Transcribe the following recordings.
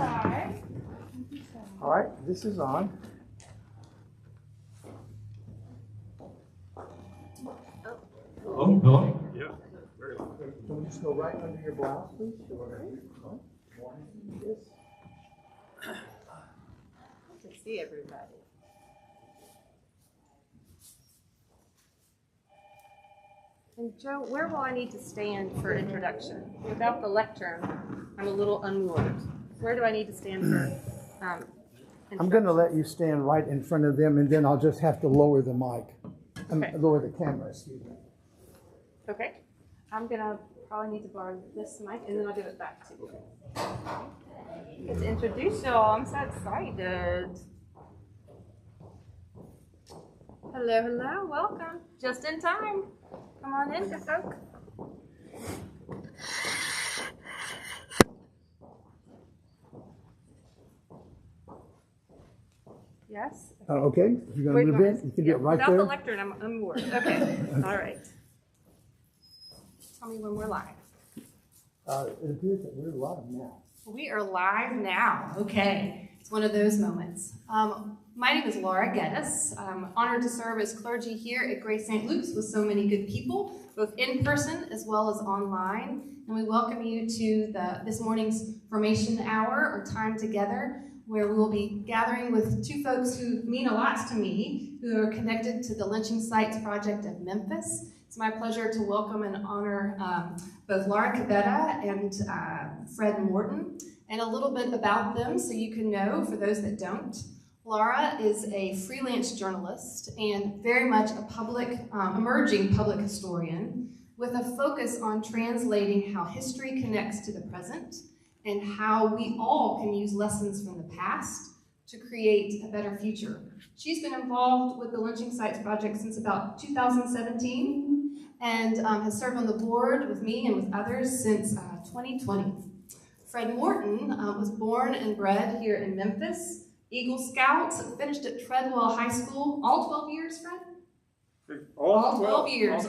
side. All right, this is on. Oh, hello? Yeah. Can we just go right under your blouse, please? Good to see everybody. And Joe, where will I need to stand for introduction? Without the lectern, I'm a little unmoored. Where do I need to stand for I'm going to let you stand right in front of them, and then I'll just have to lower the mic. Okay. Lower the camera, excuse me. Okay. I'm going to probably need to borrow this mic, and then I'll give it back to you. Get to introduce y'all. I'm so excited. Hello, hello. Welcome. Just in time. Come on in, good folk. Yes? Okay, if you're going to move in, you can get right without there. the lectern, I'm unmoored. Okay, all right. Tell me when we're live. It appears that we're live now. We are live now. Okay, it's one of those moments. My name is Laura Geddes. I'm honored to serve as clergy here at Grace St. Luke's with so many good people, both in person as well as online. And we welcome you to this morning's formation hour or time together, where we will be gathering with two folks who mean a lot to me, who are connected to the Lynching Sites Project of Memphis. It's my pleasure to welcome and honor both Laura Kebede and Fred Morton, and a little bit about them so you can know, for those that don't. Laura is a freelance journalist and very much a emerging public historian with a focus on translating how history connects to the present and how we all can use lessons from the past to create a better future. She's been involved with the Lynching Sites Project since about 2017 and has served on the board with me and with others since 2020. Fred Morton was born and bred here in Memphis, Eagle Scout, finished at Treadwell High School, all 12 years, Fred? All 12 years.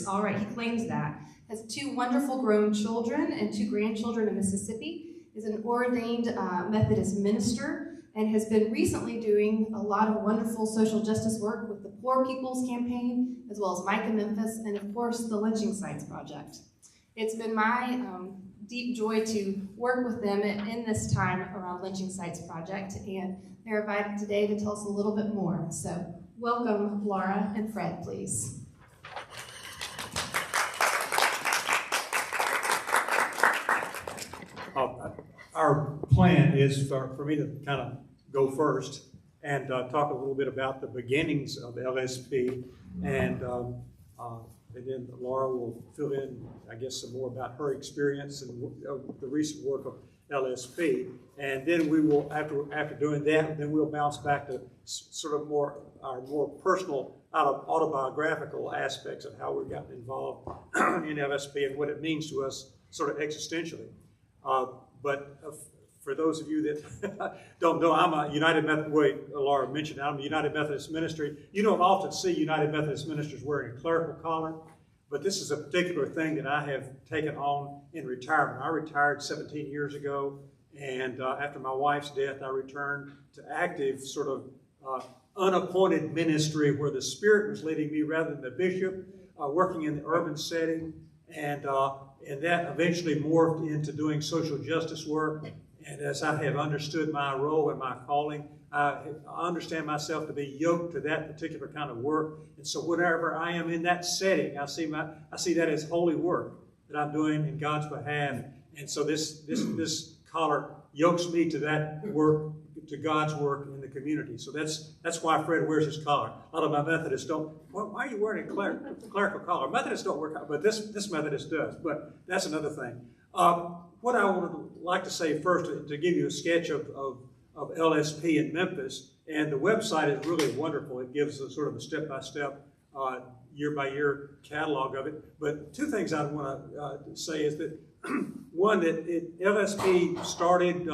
All right, he claims that. Has two wonderful grown children and two grandchildren in Mississippi, is an ordained Methodist minister, and has been recently doing a lot of wonderful social justice work with the Poor People's Campaign, as well as Micah Memphis, and of course, the Lynching Sites Project. It's been my deep joy to work with them in this time around Lynching Sites Project, and they're invited today to tell us a little bit more. So welcome, Laura and Fred, please. Our plan is for me to kind of go first and talk a little bit about the beginnings of LSP, and then Laura will fill in, I guess, some more about her experience and the recent work of LSP. And then we will, after doing that, then we'll bounce back to sort of our more personal, autobiographical aspects of how we've gotten involved in LSP and what it means to us sort of existentially. But for those of you that don't know, I'm a United Methodist, Laura mentioned, I'm a United Methodist ministry. You don't often see United Methodist ministers wearing a clerical collar, but this is a particular thing that I have taken on in retirement. I retired 17 years ago, and after my wife's death, I returned to active sort of unappointed ministry where the Spirit was leading me rather than the bishop, working in the urban setting, and that eventually morphed into doing social justice work. And as I have understood my role and my calling, I understand myself to be yoked to that particular kind of work. And so whenever I am in that setting, I see that as holy work that I'm doing in God's behalf. And so this collar yokes me to that work, to God's work in the community. So that's why Fred wears his collar. A lot of my Methodists don't. Why are you wearing a clerical collar? Methodists don't wear, but this Methodist does. But that's another thing. What I would like to say first, to give you a sketch of LSP in Memphis, and the website is really wonderful. It gives a sort of a step-by-step, year-by-year catalog of it. But two things I want to say is that, one, that LSP started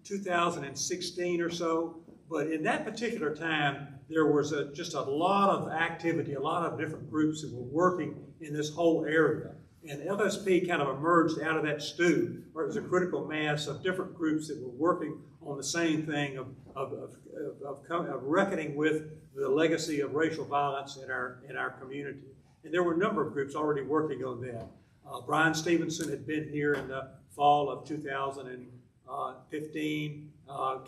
2016 or so, but in that particular time, there was just a lot of activity, a lot of different groups that were working in this whole area. And LSP kind of emerged out of that stew, where it was a critical mass of different groups that were working on the same thing of reckoning with the legacy of racial violence in our community. And there were a number of groups already working on that. Brian Stevenson had been here in the fall of 2015,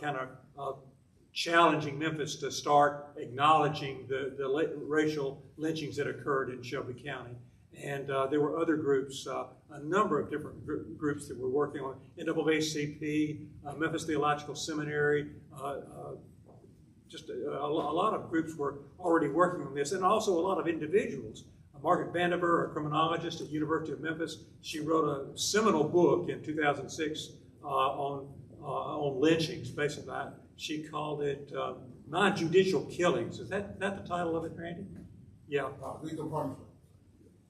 kind of challenging Memphis to start acknowledging the racial lynchings that occurred in Shelby County. And there were other groups, a number of different groups that were working on NAACP, Memphis Theological Seminary, just a lot of groups were already working on this, and also a lot of individuals. Margaret Vandiver, a criminologist at the University of Memphis, she wrote a seminal book in 2006 on lynchings, basically. She called it Non-Judicial Killings. Is that the title of it, Randy? Yeah. Legal punishment.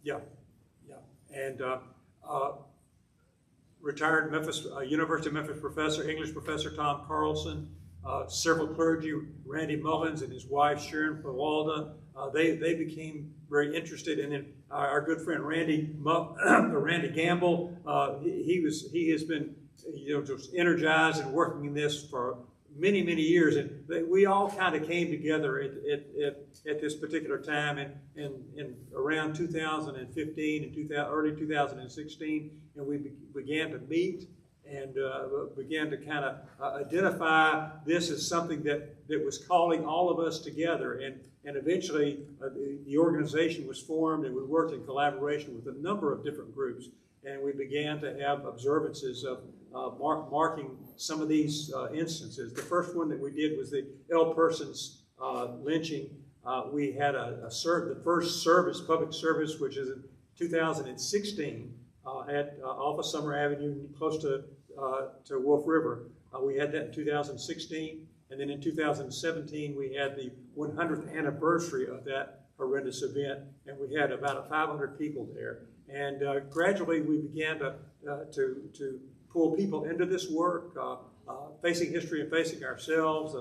Yeah. And retired Memphis, University of Memphis professor, English professor Tom Carlson, several clergy, Randy Mullins and his wife Sharon Pawalda, they became very interested. And then our good friend Randy Gamble, he has been just energized and working in this for many years, and we all kind of came together at this particular time in around 2015 and early 2016, and we began to meet and began to kind of identify this as something that was calling all of us together, and eventually the organization was formed, and we worked in collaboration with a number of different groups, and we began to have observances of marking some of these instances. The first one that we did was the L. Persons lynching. We had the first service, public service, which is in 2016 off of Summer Avenue, close to Wolf River. We had that in 2016, and then in 2017 we had the 100th anniversary of that horrendous event, and we had about 500 people there. And gradually we began to pull people into this work, facing history and facing ourselves,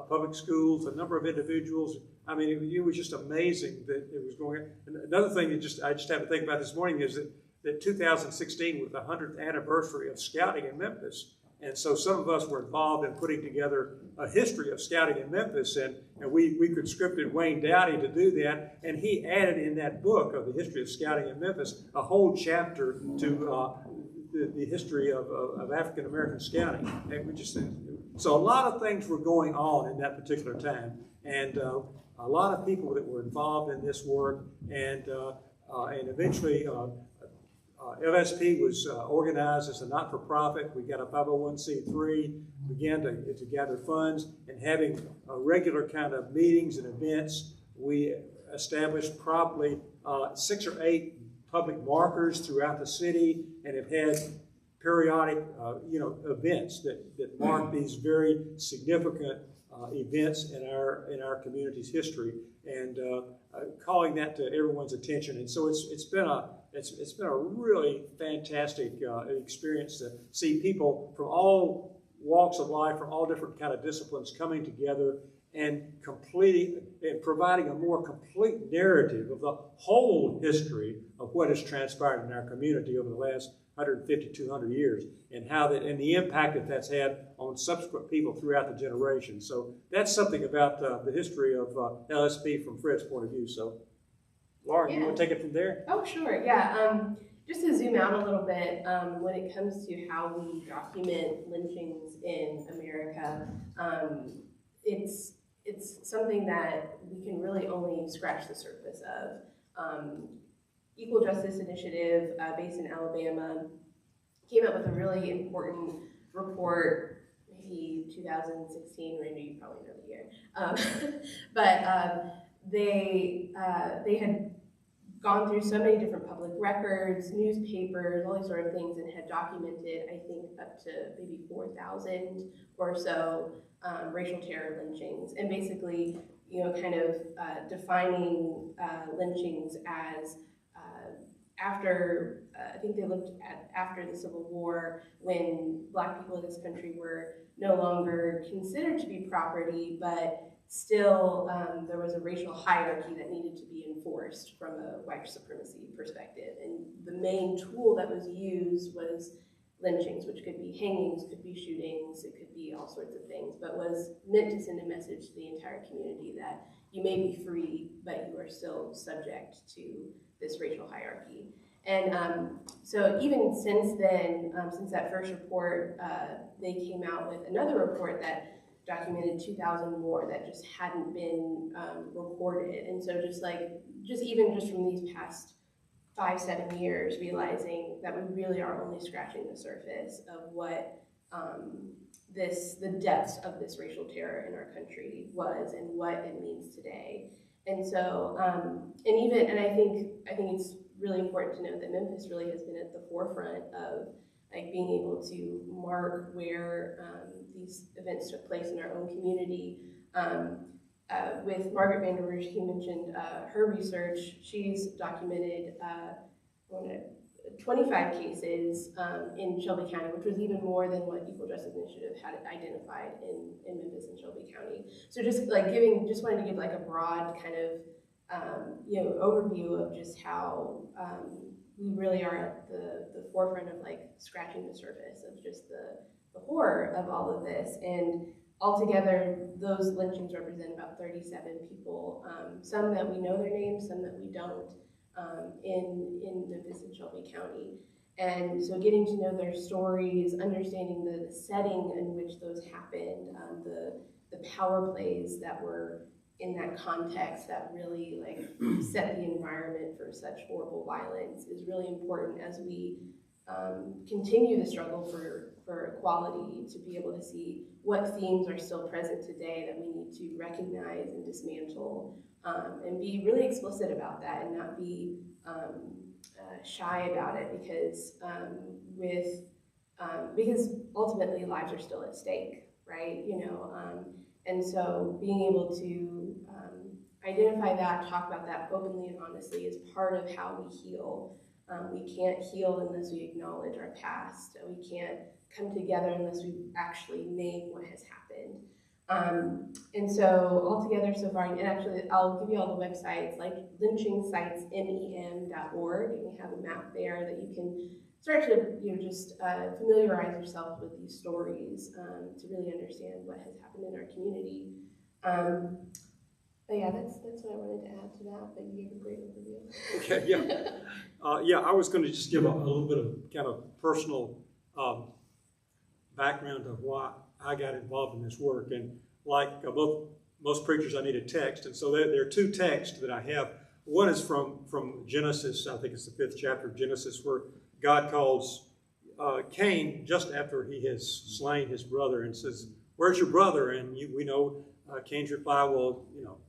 public schools, a number of individuals. I mean, it was just amazing that it was going on. And another thing that I just have to think about this morning is that 2016 was the 100th anniversary of scouting in Memphis. And so some of us were involved in putting together a history of scouting in Memphis, and we conscripted Wayne Dowdy to do that, and he added in that book of the history of scouting in Memphis a whole chapter to the history of African American scouting. And so a lot of things were going on in that particular time, and a lot of people that were involved in this work, and eventually LSP was organized as a not-for-profit. We got a 501c3, began to gather funds, and having regular kind of meetings and events. We established probably 6 or 8 public markers throughout the city, and have had periodic events that mark these very significant events in our community's history, and calling that to everyone's attention. And so it's been a really fantastic experience to see people from all walks of life, from all different kind of disciplines coming together and completing and providing a more complete narrative of the whole history of what has transpired in our community over the last 150, 200 years, and how that, and the impact that's had on subsequent people throughout the generation. So that's something about the history of LSP from Fred's point of view. So, Laura, you want to take it from there? Oh, sure, yeah. Just to zoom out a little bit, when it comes to how we document lynchings in America, it's something that we can really only scratch the surface of. Equal Justice Initiative, based in Alabama, came up with a really important report, maybe 2016, Randy, you probably know the year. But they had gone through so many different public records, newspapers, all these sort of things, and had documented, I think, up to maybe 4,000 or so racial terror lynchings, and basically, kind of defining lynchings as after, I think they looked at after the Civil War, when Black people in this country were no longer considered to be property, but still there was a racial hierarchy that needed to be enforced from a white supremacy perspective. And the main tool that was used was lynchings, which could be hangings, could be shootings, it could be all sorts of things, but was meant to send a message to the entire community that you may be free, but you are still subject to this racial hierarchy. And so even since then, since that first report, they came out with another report that documented 2,000 more that just hadn't been recorded. And so just even from these past 5-7 years, realizing that we really are only scratching the surface of what the depths of this racial terror in our country was and what it means today. And so, and I think it's really important to note that Memphis really has been at the forefront of being able to mark where these events took place in our own community. With Margaret Van Der Rouge, he mentioned her research. She's documented 25 cases in Shelby County, which was even more than what Equal Justice Initiative had identified in Memphis and Shelby County. So just wanted to give a broad kind of overview of just how we really are at the forefront of scratching the surface of just the horror of all of this. And altogether, those lynchings represent about 37 people, some that we know their names, some that we don't, in Memphis and Shelby County. And so getting to know their stories, understanding the setting in which those happened, the power plays that were in that context that really set the environment for such horrible violence is really important as we continue the struggle for equality, to be able to see what themes are still present today that we need to recognize and dismantle, and be really explicit about that and not be shy about it, because ultimately lives are still at stake, right? And so being able to identify that, talk about that openly and honestly is part of how we heal. We can't heal unless we acknowledge our past. We can't come together unless we actually name what has happened. And so altogether so far, and actually I'll give you all the websites, like Lynching Sites MEM.org, and we have a map there that you can start to just familiarize yourself with these stories to really understand what has happened in our community. But yeah, that's what I wanted to add to that, but you gave a great overview. Okay, yeah. I was going to just give a little bit of kind of personal background of why I got involved in this work. And like most preachers, I need a text. And so there are two texts that I have. One is from Genesis, I think it's the 5th chapter of Genesis, where God calls Cain just after he has slain his brother and says, "Where's your brother?" And we know Cain's reply, "Well,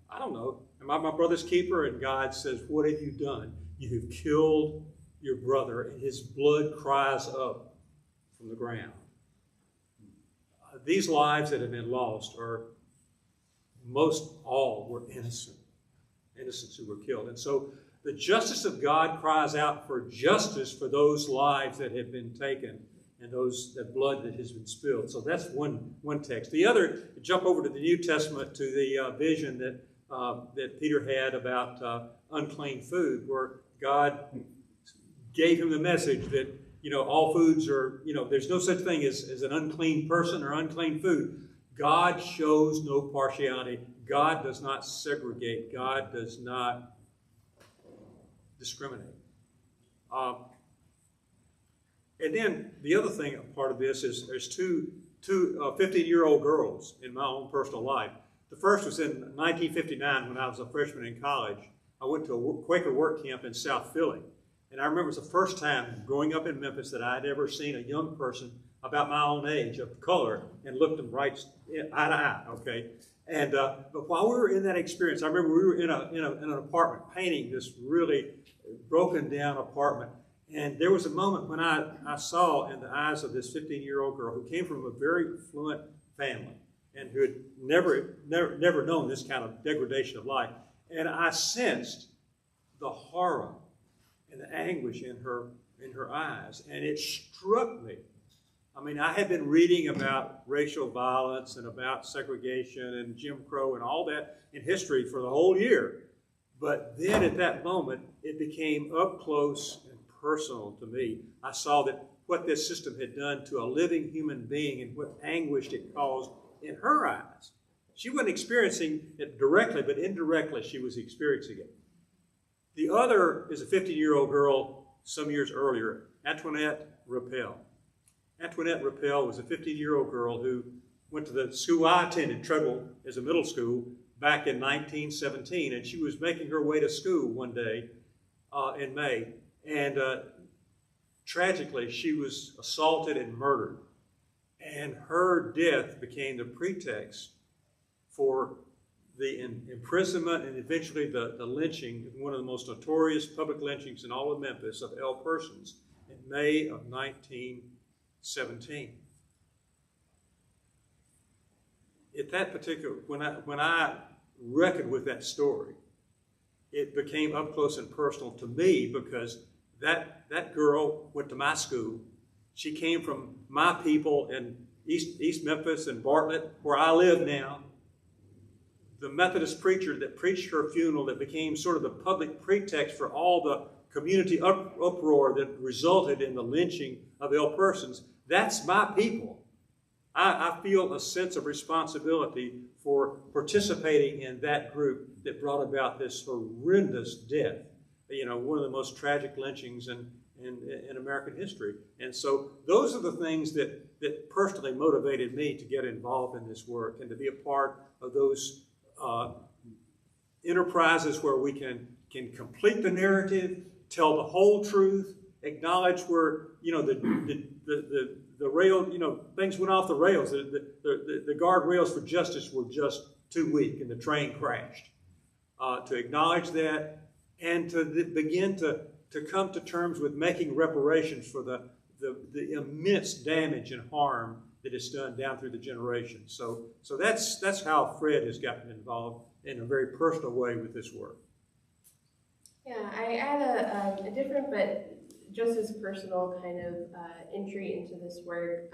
I don't know. Am I my brother's keeper?" And God says, "What have you done? You have killed your brother," and his blood cries up from the ground. These lives that have been lost most all were innocents who were killed. And so the justice of God cries out for justice for those lives that have been taken and that blood that has been spilled. So that's one text. The other, jump over to the New Testament to the vision that Peter had about unclean food, where God gave him the message that all foods are, there's no such thing as an unclean person or unclean food. God shows no partiality. God does not segregate. God does not discriminate. And then the other thing, part of this is there's two 15-year-old girls in my own personal life. The first was in 1959 when I was a freshman in college. I went to a Quaker work camp in South Philly. And I remember it was the first time growing up in Memphis that I had ever seen a young person about my own age of color and looked them right eye to eye, okay? And but while we were in that experience, I remember we were in an apartment painting this really broken down apartment. And there was a moment when I saw in the eyes of this 15-year-old girl who came from a very affluent family and who had never known this kind of degradation of life. And I sensed the horror and the anguish in her eyes. And it struck me. I mean, I had been reading about racial violence and about segregation and Jim Crow and all that in history for the whole year. But then at that moment, it became up close and personal to me. I saw that what this system had done to a living human being and what anguish it caused in her eyes. She wasn't experiencing it directly, but indirectly she was experiencing it. The other is a 15-year-old girl some years earlier, Antoinette Rappel. Antoinette Rappel was a 15-year-old girl who went to the school I attended, Treble, as a middle school, back in 1917, and she was making her way to school one day in May, and tragically, she was assaulted and murdered, and her death became the pretext for the imprisonment and eventually the lynching, one of the most notorious public lynchings in all of Memphis, of L. Persons in May of 1917. At that particular, when I reckoned with that story, it became up close and personal to me because that girl went to my school. She came from my people in East Memphis and Bartlett, where I live now. The Methodist preacher that preached her funeral, that became sort of the public pretext for all the community uproar that resulted in the lynching of L. Persons, that's my people. I feel a sense of responsibility for participating in that group that brought about this horrendous death. You know, one of the most tragic lynchings in American history. And so those are the things that personally motivated me to get involved in this work and to be a part of those enterprises where we can complete the narrative, tell the whole truth, acknowledge where, you know, the rail, you know, things went off the rails. The guardrails for justice were just too weak and the train crashed. To acknowledge that and to begin to come to terms with making reparations for the immense damage and harm that is done down through the generations. So that's how Fred has gotten involved in a very personal way with this work. Yeah, I add a different but just as personal kind of entry into this work.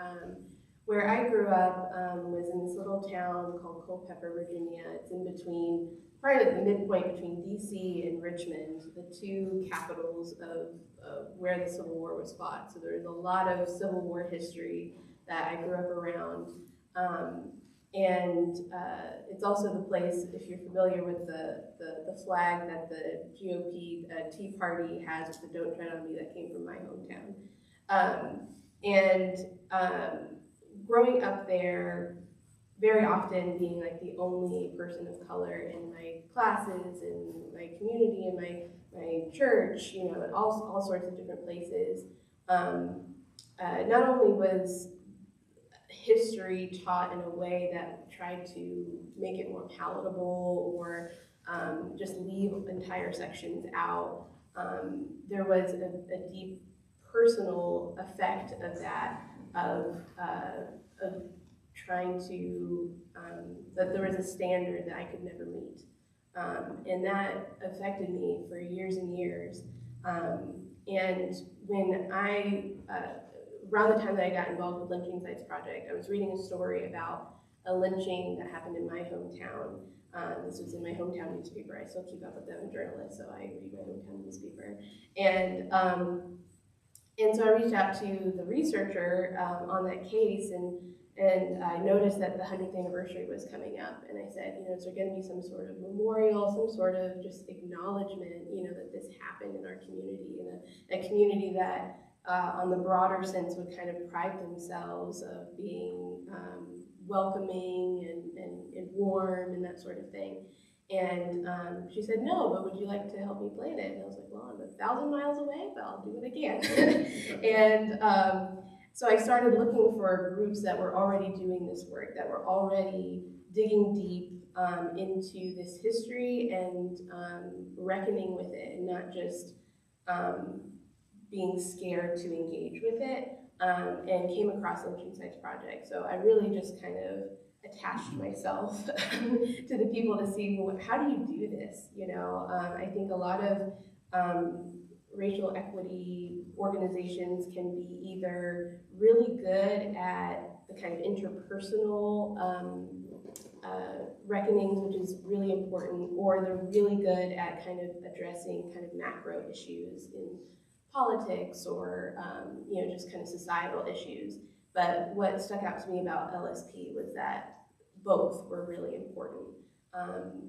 Where I grew up was in this little town called Culpeper, Virginia. It's in between, probably at the midpoint between DC and Richmond, the two capitals of where the Civil War was fought. So there's a lot of Civil War history that I grew up around. And it's also the place, if you're familiar with the flag that the GOP Tea Party has with the "Don't Tread on Me," that came from my hometown. Growing up there, very often being like the only person of color in my classes, in my community, in my church, you know, all sorts of different places. Not only was history taught in a way that tried to make it more palatable or just leave entire sections out, there was a deep personal effect of that, of trying to, that there was a standard that I could never meet. And that affected me for years and years. And when around the time that I got involved with Lynching Sites Project, I was reading a story about a lynching that happened in my hometown. This was in my hometown newspaper. I still keep up with them, I'm a journalist, so I read my hometown newspaper. And so I reached out to the researcher on that case, and I noticed that the 100th anniversary was coming up, and I said, you know, is there going to be some sort of memorial, some sort of just acknowledgement, you know, that this happened in our community, in a community that, on the broader sense, would kind of pride themselves of being welcoming and warm and that sort of thing. And she said, no, but would you like to help me plan it? And I was like, well, I'm 1,000 miles away, but I'll do it again. And so I started looking for groups that were already doing this work, that were already digging deep into this history and reckoning with it, and not just being scared to engage with it, and came across Lynching Sites Project. So I really just kind of attached myself to the people to see, well, how do you do this? You know, I think a lot of racial equity organizations can be either really good at the kind of interpersonal reckonings, which is really important, or they're really good at kind of addressing kind of macro issues in politics or just kind of societal issues. But what stuck out to me about LSP was that both were really important.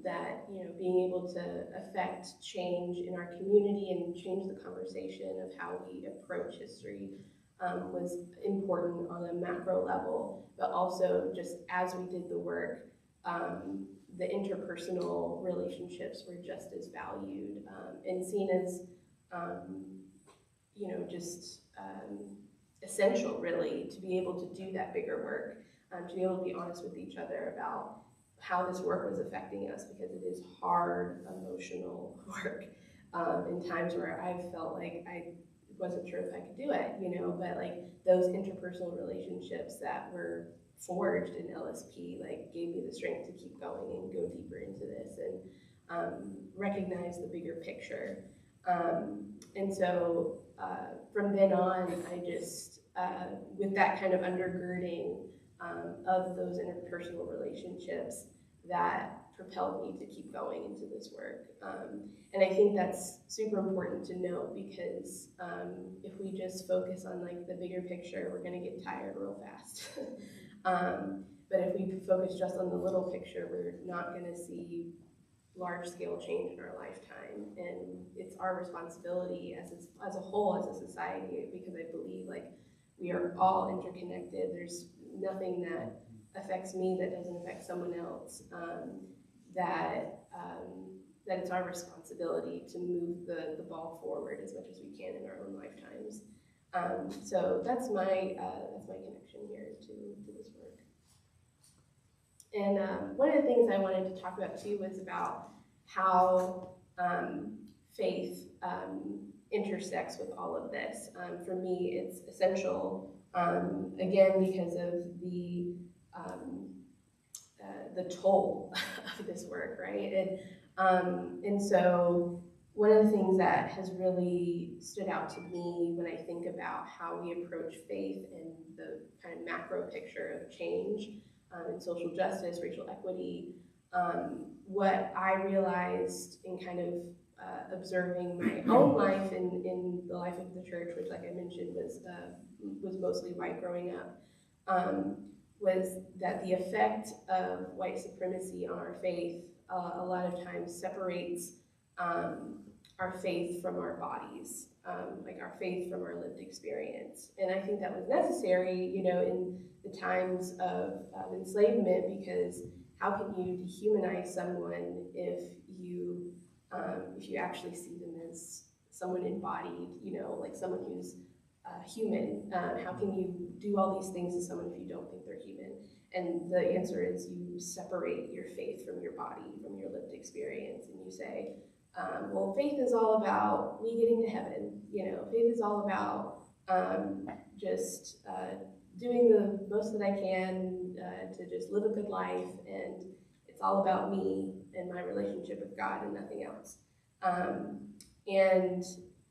That being able to affect change in our community and change the conversation of how we approach history was important on a macro level, but also just as we did the work, the interpersonal relationships were just as valued and seen as essential, really, to be able to do that bigger work, to be able to be honest with each other about how this work was affecting us, because it is hard, emotional work in times where I felt like I wasn't sure if I could do it, but like those interpersonal relationships that were forged in LSP gave me the strength to keep going and go deeper into this and recognize the bigger picture. And so from then on, I just, with that kind of undergirding of those interpersonal relationships, that propelled me to keep going into this work. And I think that's super important to know, because if we just focus on the bigger picture, we're gonna get tired real fast. But if we focus just on the little picture, we're not gonna see large-scale change in our lifetime. And it's our responsibility as a whole, as a society, because I believe we are all interconnected. There's nothing that affects me that doesn't affect someone else. That it's our responsibility to move the ball forward as much as we can in our own lifetimes. So that's my connection here to this work. And one of the things I wanted to talk about too was about how faith intersects with all of this. For me, it's essential, again, because of the toll of this work, right? And so one of the things that has really stood out to me when I think about how we approach faith and the kind of macro picture of change in social justice, racial equity, what I realized in kind of observing my own life in the life of the church, which, like I mentioned, was mostly white growing up, was that the effect of white supremacy on our faith a lot of times separates our faith from our bodies, our faith from our lived experience. And I think that was necessary, in the times of enslavement, because how can you dehumanize someone if you actually see them as someone embodied, someone who's human? How can you do all these things to someone if you don't think they're human? And the answer is you separate your faith from your body, from your lived experience, and you say, well, faith is all about me getting to heaven. Faith is all about just doing the most that I can to just live a good life, and it's all about me and my relationship with God and nothing else.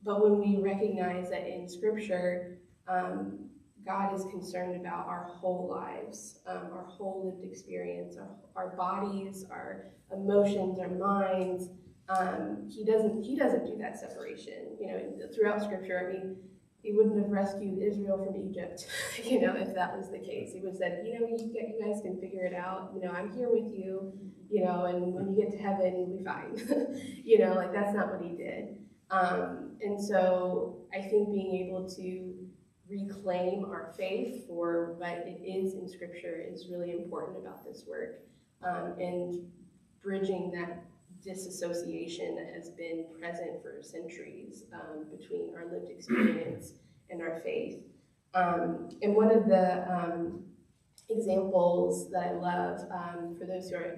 But when we recognize that in Scripture, God is concerned about our whole lives, our whole lived experience, our bodies, our emotions, our minds. He doesn't do that separation. Throughout Scripture, I mean, he wouldn't have rescued Israel from Egypt, if that was the case. He would have said, you guys can figure it out. I'm here with you, and when you get to heaven, you'll be fine. That's not what he did. And so I think being able to reclaim our faith for what it is in Scripture is really important about this work, and bridging that disassociation that has been present for centuries between our lived experience and our faith. And one of the examples that I love, for those who are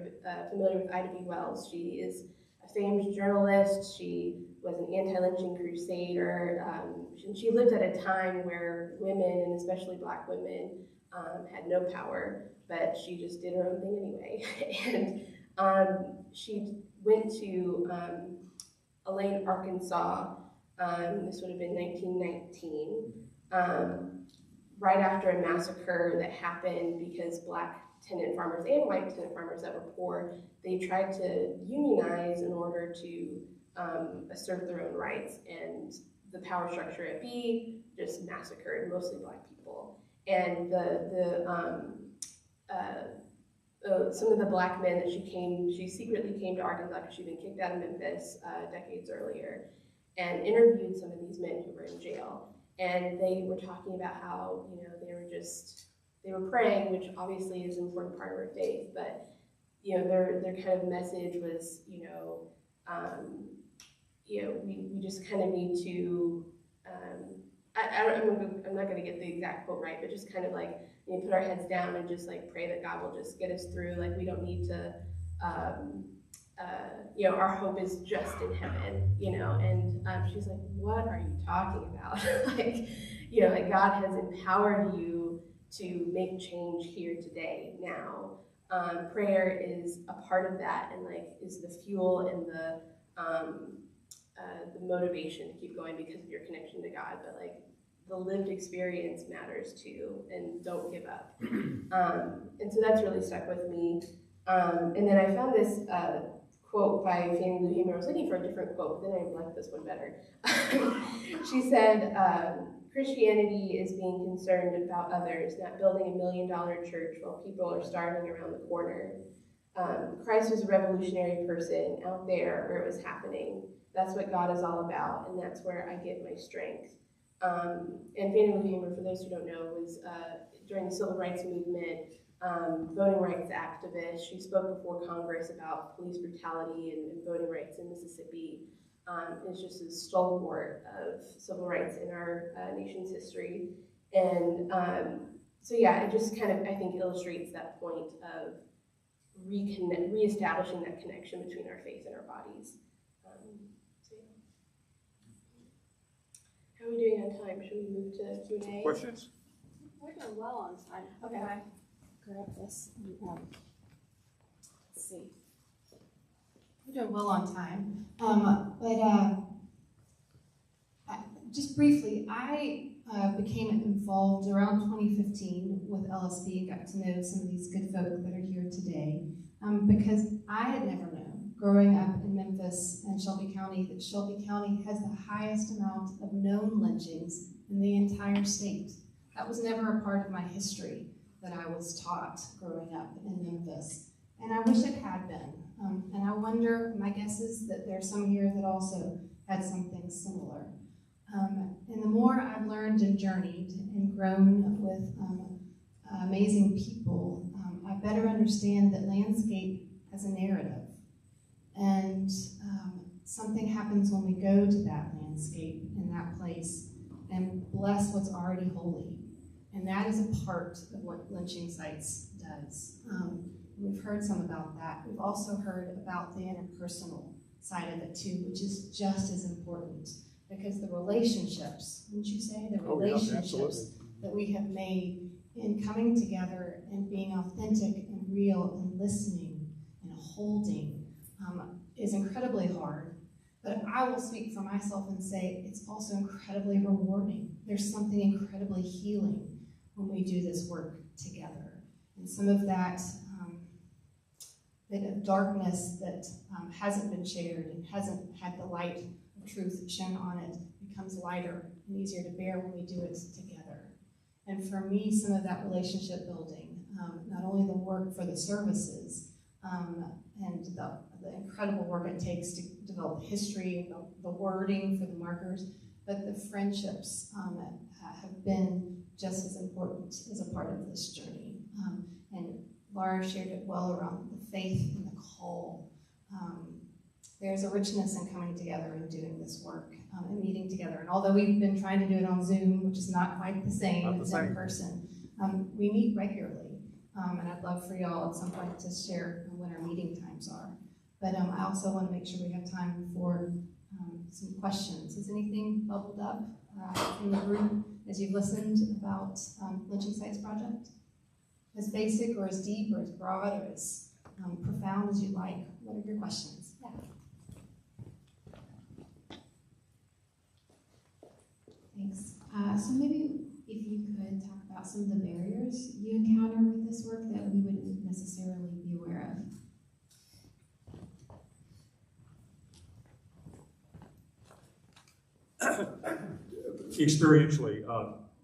familiar with Ida B. Wells, she is a famed journalist. She was an anti-lynching crusader. And she lived at a time where women, and especially Black women, had no power, but she just did her own thing anyway. And she went to Elaine, Arkansas, This would have been 1919, right after a massacre that happened because black tenant farmers and white tenant farmers that were poor, they tried to unionize in order to assert their own rights, and the power structure at B just massacred mostly black people. And some of the black men that she secretly came to Arkansas because she'd been kicked out of Memphis decades earlier, and interviewed some of these men who were in jail. And they were talking about how, they were praying, which obviously is an important part of our faith, but, their kind of message was, we just kind of need to, I'm not going to get the exact quote right, but just kind of like, put our heads down and just like pray that God will just get us through. Like, we don't need to, our hope is just in heaven, and she's like, what are you talking about? like God has empowered you to make change here today, now. Prayer is a part of that, and like is the fuel and the motivation to keep going because of your connection to God, but like the lived experience matters too, and don't give up. And so that's really stuck with me. And then I found this quote by Fannie Lou Hamer. I was looking for a different quote, but then I liked this one better. She said, Christianity is being concerned about others, not building $1 million church while people are starving around the corner. Christ was a revolutionary person out there where it was happening. That's what God is all about, and that's where I get my strength. And Fannie Lou Hamer, for those who don't know, was during the Civil Rights Movement, voting rights activist. She spoke before Congress about police brutality and voting rights in Mississippi. It's just a stalwart of civil rights in our nation's history. And so yeah, it just kind of, I think, illustrates that point of reestablishing that connection between our faith and our bodies. So yeah. How are we doing on time? Should we move to Q&A? Questions? We're doing well on time. Okay. Grab this. Let's see. We're doing well on time. Just briefly, I became involved around 2015 with LSB and got to know some of these good folk that are here today, because I had never known, growing up in Memphis and Shelby County, that Shelby County has the highest amount of known lynchings in the entire state. That was never a part of my history that I was taught growing up in Memphis, and I wish it had been. And I wonder, my guess is that there's some here that also had something similar. And the more I've learned and journeyed and grown with amazing people, I better understand that landscape has a narrative. And something happens when we go to that landscape in that place and bless what's already holy. And that is a part of what Lynching Sites does. We've heard some about that. We've also heard about the interpersonal side of it too, which is just as important, because the relationships, wouldn't you say, the relationships that we have made in coming together and being authentic and real and listening and holding is incredibly hard. But I will speak for myself and say it's also incredibly rewarding. There's something incredibly healing when we do this work together. And some of that bit of darkness that hasn't been shared and hasn't had the light of truth shone on it becomes lighter and easier to bear when we do it together. And for me, some of that relationship building, not only the work for the services and the incredible work it takes to develop the history, the wording for the markers, but the friendships have been just as important as a part of this journey. And Laura shared it well around the faith and the call. There's a richness in coming together and doing this work and meeting together. And although we've been trying to do it on Zoom, which is not quite the same as in person, we meet regularly. And I'd love for y'all at some point to share when our meeting times are. But I also want to make sure we have time for some questions. Has anything bubbled up in the group as you've listened about Lynching Sites Project? As basic or as deep or as broad or as profound as you'd like. What are your questions? Yeah. Thanks. So maybe if you could talk about some of the barriers you encounter with this work that we wouldn't necessarily be aware of. Experientially,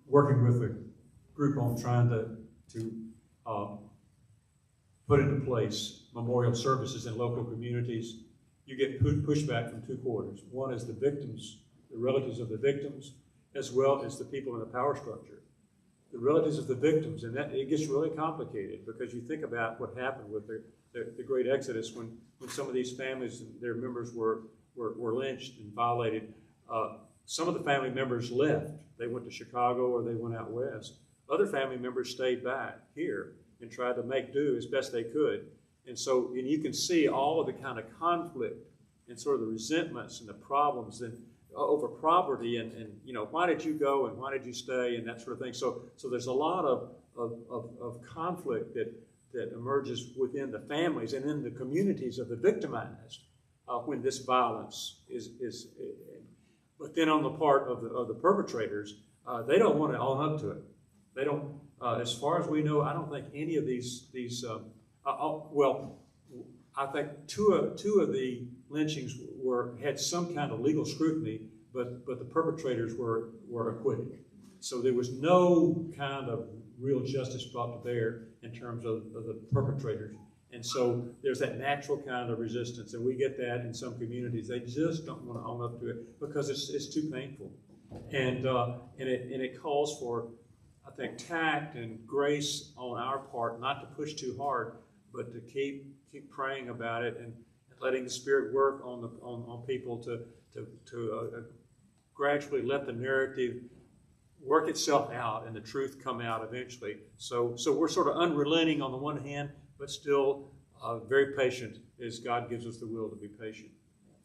working with a group on trying to put into place memorial services in local communities, you get pushback from two quarters. One is the victims, the relatives of the victims, as well as the people in the power structure. The relatives of the victims, and that it gets really complicated because you think about what happened with the Great Exodus when some of these families and their members were lynched and violated. Some of the family members left. They went to Chicago or they went out west. Other family members stayed back here and tried to make do as best they could. And you can see all of the kind of conflict and sort of the resentments and the problems and over property and why did you go and why did you stay and that sort of thing. So there's a lot of conflict that emerges within the families and in the communities of the victimized when this violence is. But then on the part of the perpetrators, they don't want to own up to it. They don't. As far as we know, I don't think any of these. Well, I think two of the lynchings had some kind of legal scrutiny, but the perpetrators were acquitted. So there was no kind of real justice brought to bear in terms of the perpetrators. And so there's that natural kind of resistance, and we get that in some communities. They just don't want to own up to it because it's too painful, and it calls for, I think, tact and grace on our part, not to push too hard, but to keep praying about it and letting the Spirit work on people to gradually let the narrative work itself out and the truth come out eventually. So we're sort of unrelenting on the one hand, but still very patient as God gives us the will to be patient.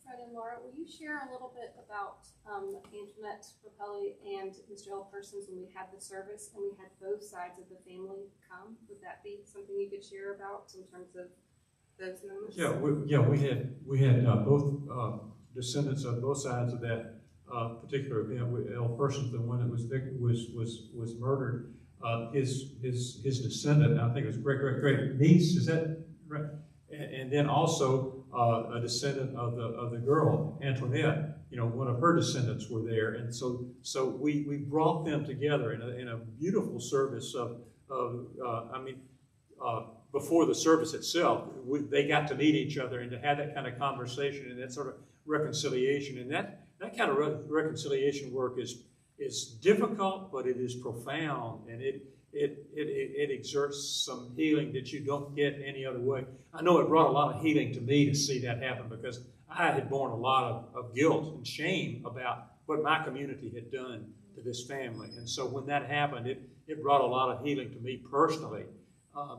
Fred and Laura, will you share a little bit about Antoinette Rapelli and Mr. L. Persons when we had the service and we had both sides of the family come? Would that be something you could share about in terms of those moments? We had both descendants of both sides of that particular event. L. Persons, the one that was murdered. His descendant, I think it was great niece, is that right? And then also a descendant of the girl, Antoinette. One of her descendants were there, and so we brought them together in a beautiful service before the service itself, they got to meet each other and to have that kind of conversation and that sort of reconciliation, and that kind of reconciliation work is difficult, but it is profound, and it exerts some healing that you don't get any other way. I know it brought a lot of healing to me to see that happen because I had borne a lot of guilt and shame about what my community had done to this family. And so when that happened, it brought a lot of healing to me personally.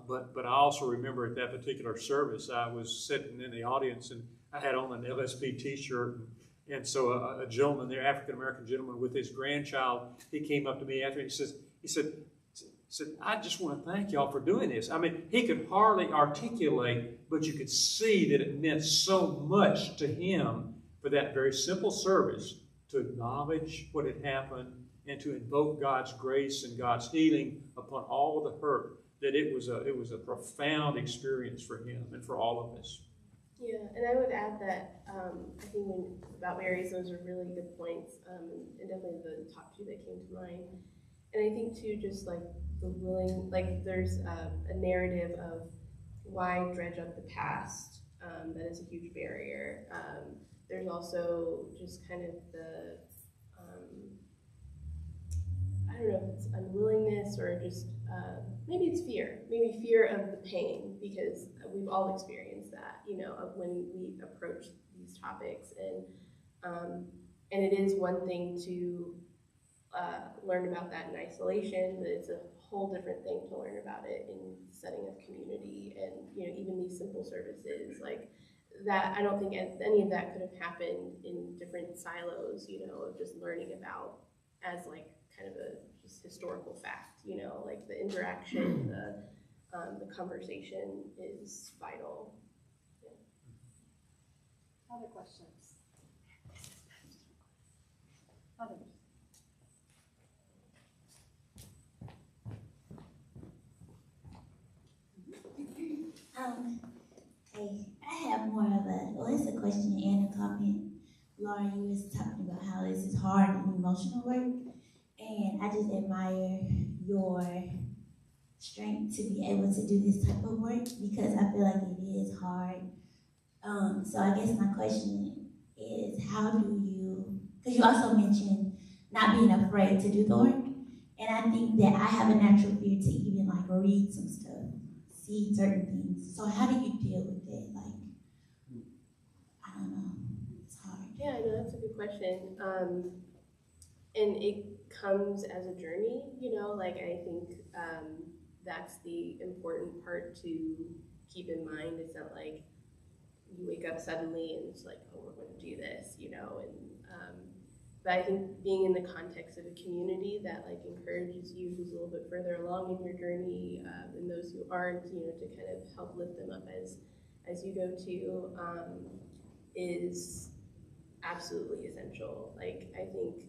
But I also remember at that particular service, I was sitting in the audience and I had on an LSP t-shirt. And so a gentleman there, African-American gentleman with his grandchild, he came up to me after and he said, I just want to thank y'all for doing this. I mean, he could hardly articulate, but you could see that it meant so much to him for that very simple service to acknowledge what had happened and to invoke God's grace and God's healing upon all of the hurt, that it was a profound experience for him and for all of us. Yeah, and I would add that I think about Mary's, those are really good points, and definitely the top two that came to mind. And I think too, just like there's a narrative of why dredge up the past, that is a huge barrier. There's also just kind of the, I don't know if it's unwillingness or just, maybe it's fear of the pain, because we've all experienced that, of when we approach these topics. And it is one thing to learn about that in isolation, but it's a whole different thing to learn about it in the setting of community and, even these simple services like that. I don't think any of that could have happened in different silos, of just learning about as like kind of a just historical fact, like the interaction, the conversation is vital. Yeah. Other questions? Others? Hey, I have more of it's a question and a comment. Laura, you was talking about how this is hard and emotional work, and I just admire your strength to be able to do this type of work because I feel like it is hard. So I guess my question is, how do you, because you also mentioned not being afraid to do the work, and I think that I have a natural fear to even like read some stuff, see certain things. So how do you deal with that? Like, I don't know, it's hard. Yeah, I know that's a good question. And it comes as a journey, you know, like I think that's the important part to keep in mind. It's not like you wake up suddenly and it's like, oh, we're going to do this, you know, and but I think being in the context of a community that like encourages you who's a little bit further along in your journey and those who aren't, you know, to kind of help lift them up as you go to is absolutely essential. Like I think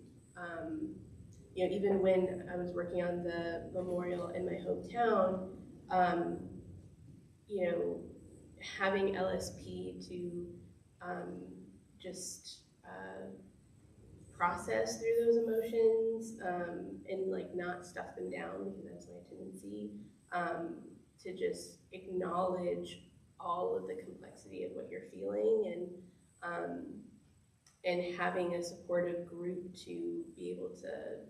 you know, even when I was working on the memorial in my hometown, you know, having LSP to just process through those emotions and like not stuff them down because that's my tendency, to just acknowledge all of the complexity of what you're feeling and having a supportive group to be able to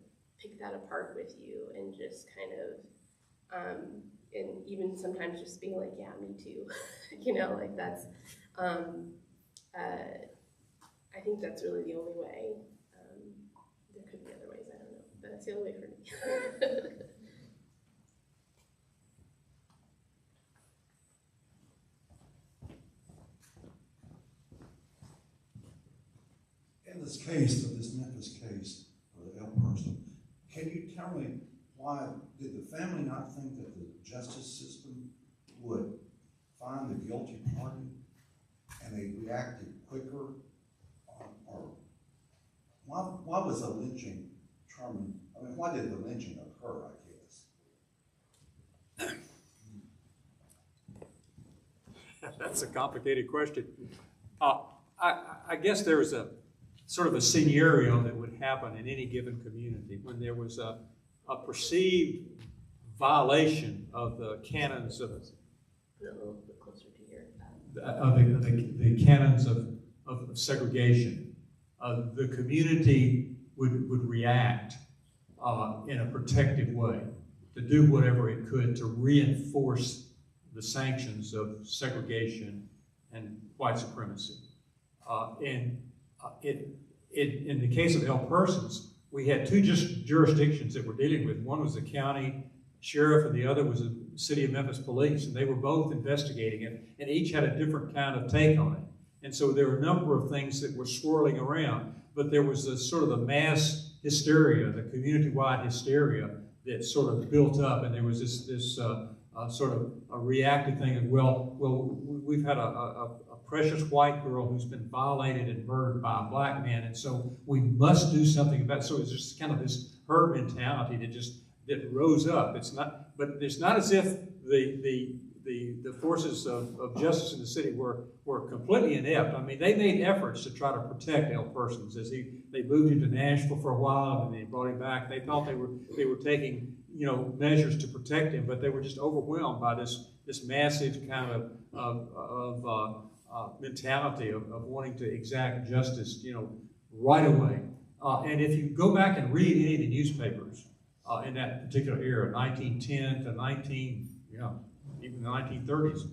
pick that apart with you and just kind of and even sometimes just being like, yeah, me too, you know, like that's I think that's really the only way. There could be other ways, I don't know, but that's the only way for me. In this case, of this Memphis case, or the L person, can you tell me why did the family not think that the justice system would find the guilty party and they reacted quicker? Or why was the lynching determined? I mean, why did the lynching occur, I guess? That's a complicated question. I guess there was a sort of a scenario that would happen in any given community when there was a perceived violation of the canons of A little bit closer to here. the canons of segregation. The community would react in a protective way to do whatever it could to reinforce the sanctions of segregation and white supremacy. In the case of L persons, we had two jurisdictions that we're dealing with. One was the county sheriff and the other was the city of Memphis police, and they were both investigating it, and each had a different kind of take on it. And so there were a number of things that were swirling around, but there was a sort of the mass hysteria, the community-wide hysteria that sort of built up, and there was this sort of a reactive thing of, well, we've had a precious white girl who's been violated and murdered by a black man, and so we must do something about it. So it's just kind of this herd mentality that rose up. But it's not as if the forces of justice in the city were completely inept. I mean, they made efforts to try to protect L persons as they moved him to Nashville for a while and they brought him back. They thought they were taking measures to protect him, but they were just overwhelmed by this massive kind of mentality of wanting to exact justice, right away. And if you go back and read any of the newspapers in that particular era, 1910 to even the 1930s,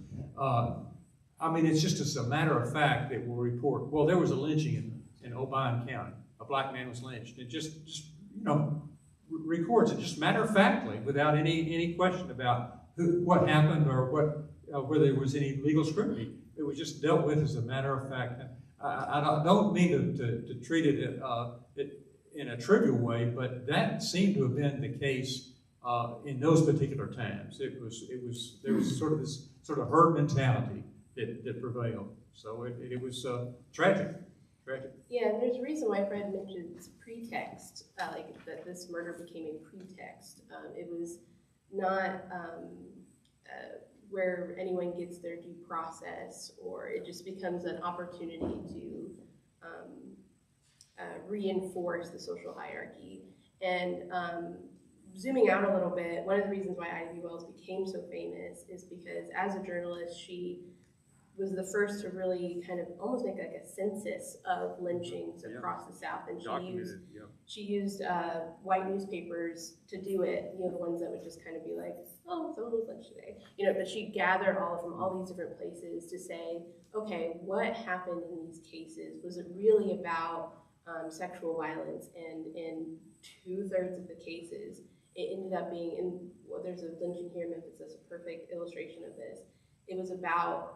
I mean, it's just as a matter of fact that will report, well, there was a lynching in Obion County. A black man was lynched. It just records it, just matter-of-factly, without any question about what happened or whether there was any legal scrutiny. It was just dealt with as a matter of fact. I don't mean to treat it in a trivial way, but that seemed to have been the case in those particular times. There was sort of this sort of herd mentality that prevailed. So it was tragic. Yeah, and there's a reason why Fred mentions pretext, like that this murder became a pretext. It was not where anyone gets their due process, or it just becomes an opportunity to reinforce the social hierarchy. And zooming out a little bit, one of the reasons why Ivy Wells became so famous is because as a journalist, she was the first to really kind of almost make like a census of lynchings across the South, and she used white newspapers to do it. You know, the ones that would just kind of be like, "Oh, someone was lynched today," you know. But she gathered from all these different places to say, "Okay, what happened in these cases? Was it really about sexual violence?" And in 2/3 of the cases, it ended up being. There's a lynching here in Memphis that's a perfect illustration of this. It was about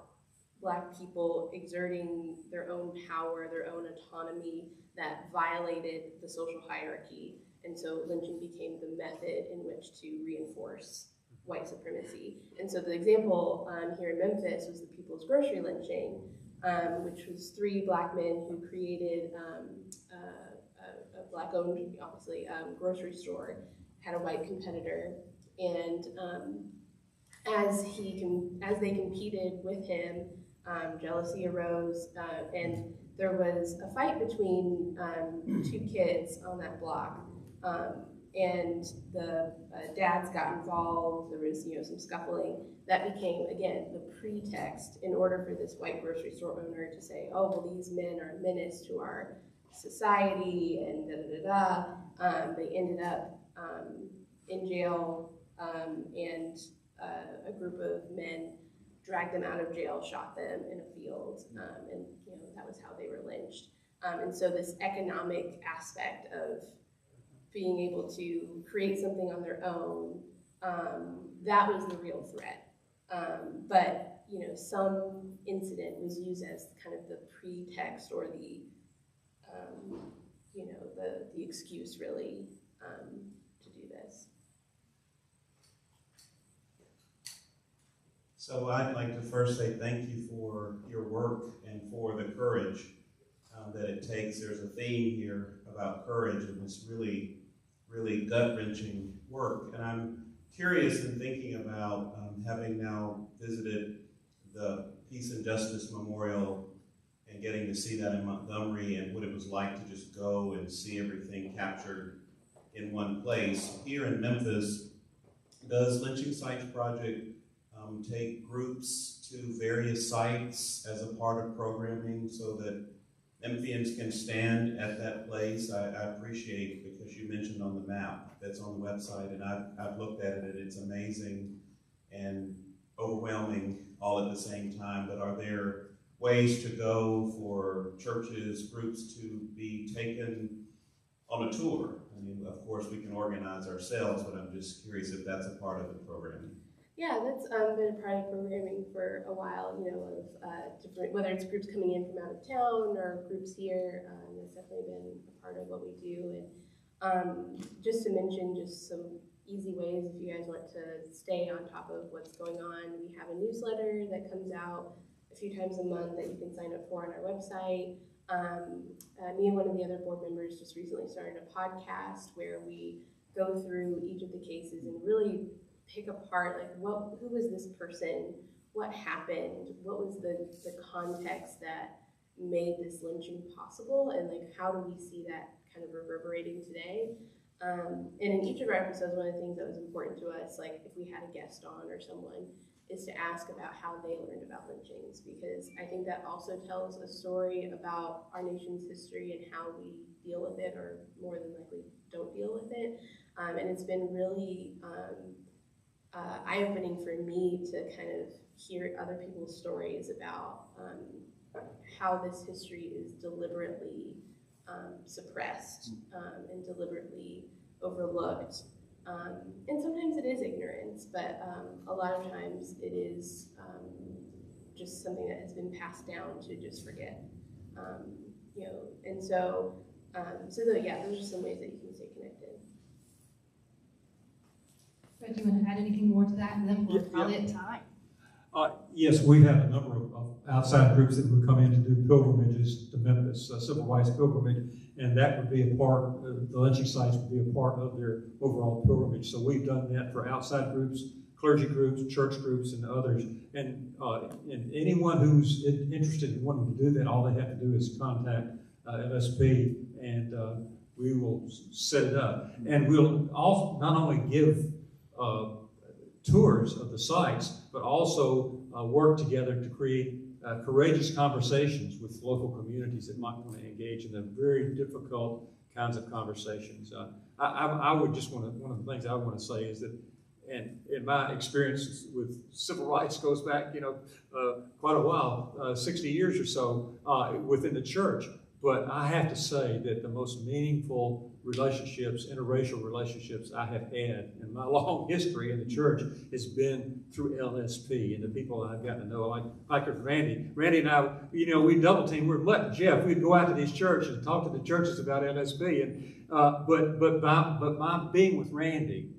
Black people exerting their own power, their own autonomy that violated the social hierarchy. And so lynching became the method in which to reinforce white supremacy. And so the example here in Memphis was the People's Grocery lynching, which was 3 Black men who created a Black-owned, obviously, grocery store, had a white competitor, and as they competed with him, jealousy arose, and there was a fight between 2 kids on that block, and the dads got involved. There was, some scuffling. That became, again, the pretext in order for this white grocery store owner to say, "Oh, well, these men are a menace to our society," and da-da-da-da. They ended up in jail, and a group of men dragged them out of jail, shot them in a field, and that was how they were lynched. And so this economic aspect of being able to create something on their own, that was the real threat. But some incident was used as kind of the pretext or the excuse really to do this. So I'd like to first say thank you for your work and for the courage that it takes. There's a theme here about courage, and it's really, really gut-wrenching work. And I'm curious in thinking about having now visited the Peace and Justice Memorial and getting to see that in Montgomery and what it was like to just go and see everything captured in one place. Here in Memphis, does Lynching Sites Project take groups to various sites as a part of programming so that Memphians can stand at that place? I appreciate, because you mentioned on the map that's on the website, and I've looked at it, and it's amazing and overwhelming all at the same time. But are there ways to go for churches, groups to be taken on a tour? I mean, of course, we can organize ourselves, but I'm just curious if that's a part of the programming. Yeah, that's been a part of programming for a while, of different, whether it's groups coming in from out of town or groups here, that's definitely been a part of what we do. And just to mention just some easy ways if you guys want to stay on top of what's going on, we have a newsletter that comes out a few times a month that you can sign up for on our website. Me and one of the other board members just recently started a podcast where we go through each of the cases and really pick apart, like, who was this person, what happened, what was the context that made this lynching possible, and how do we see that kind of reverberating today. And in each of our episodes, one of the things that was important to us, like if we had a guest on or someone, is to ask about how they learned about lynchings, because I think that also tells a story about our nation's history and how we deal with it, or more than likely don't deal with it. And it's been really eye-opening for me to kind of hear other people's stories about how this history is deliberately suppressed and deliberately overlooked. And sometimes it is ignorance, but a lot of times it is just something that has been passed down to just forget. And so, yeah, those are some ways that you can stay connected. Do you want to add anything more to that? And then we're probably at time. Yes, we have a number of outside groups that would come in to do pilgrimages to Memphis, civil rights pilgrimage, and that would be a part, the lynching sites would be a part of their overall pilgrimage. So we've done that for outside groups. clergy groups, church groups, and others. And anyone who's interested in wanting to do that, all they have to do is contact LSP, and we will set it up. And we'll also not only give tours of the sites, but also work together to create courageous conversations with local communities that might want to engage in the very difficult kinds of conversations. I would just one of the things I want to say is that, and in my experience with civil rights goes back, quite a while, 60 years or so within the church. But I have to say that the most meaningful relationships, interracial relationships I have had in my long history in the church has been through LSP and the people I've gotten to know, like with Randy. Randy and I, we double team. We're letting Jeff. We'd go out to these churches and talk to the churches about LSP. And but my being with Randy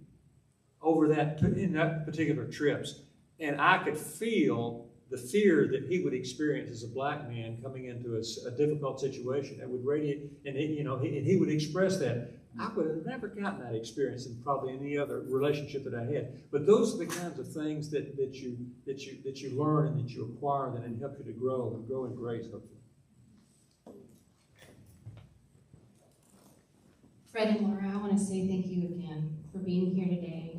over in that particular trips, and I could feel the fear that he would experience as a black man coming into a difficult situation that would radiate, and he would express that. I would have never gotten that experience in probably any other relationship that I had. But those are the kinds of things that you learn and that you acquire that help you to grow in grace, hopefully. Fred and Laura, I want to say thank you again for being here today.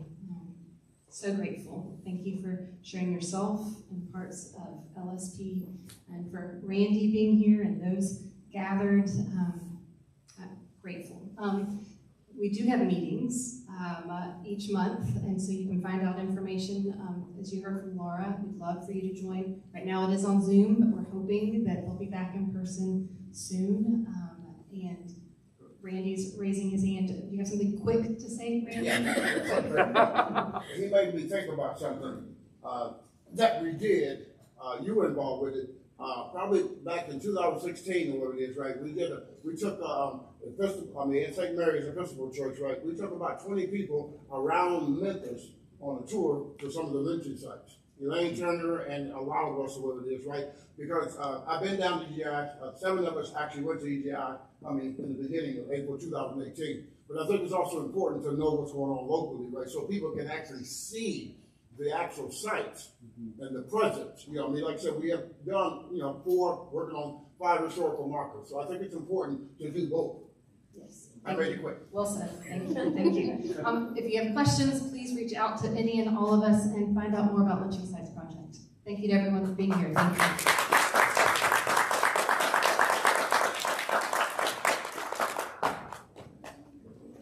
So grateful. Thank you for sharing yourself and parts of LSP, and for Randy being here and those gathered. I'm grateful. We do have meetings each month, and so you can find out information. As you heard from Laura, we'd love for you to join. Right now it is on Zoom, but we're hoping that they'll be back in person soon. And Randy's raising his hand. Do you have something quick to say, Randy? Yeah. He made me think about something that we did. You were involved with it. Probably back in 2016 or what it is, right? We took in St. Mary's Episcopal Church, right? We took about 20 people around Memphis on a tour to some of the lynching sites. Elaine Turner and a lot of us, what it is, right? Because I've been down to EGI. 7 of us actually went to EGI, in the beginning of April 2018. But I think it's also important to know what's going on locally, right? So people can actually see the actual sites and the presence. Like I said, we have done, 4, working on 5 historical markers. So I think it's important to do both. Yes. I made it quick. Well said. Thank you. Thank you. If you have questions, please reach out to any and all of us and find out more about Lynching Sites Project. Thank you to everyone for being here. Thank you.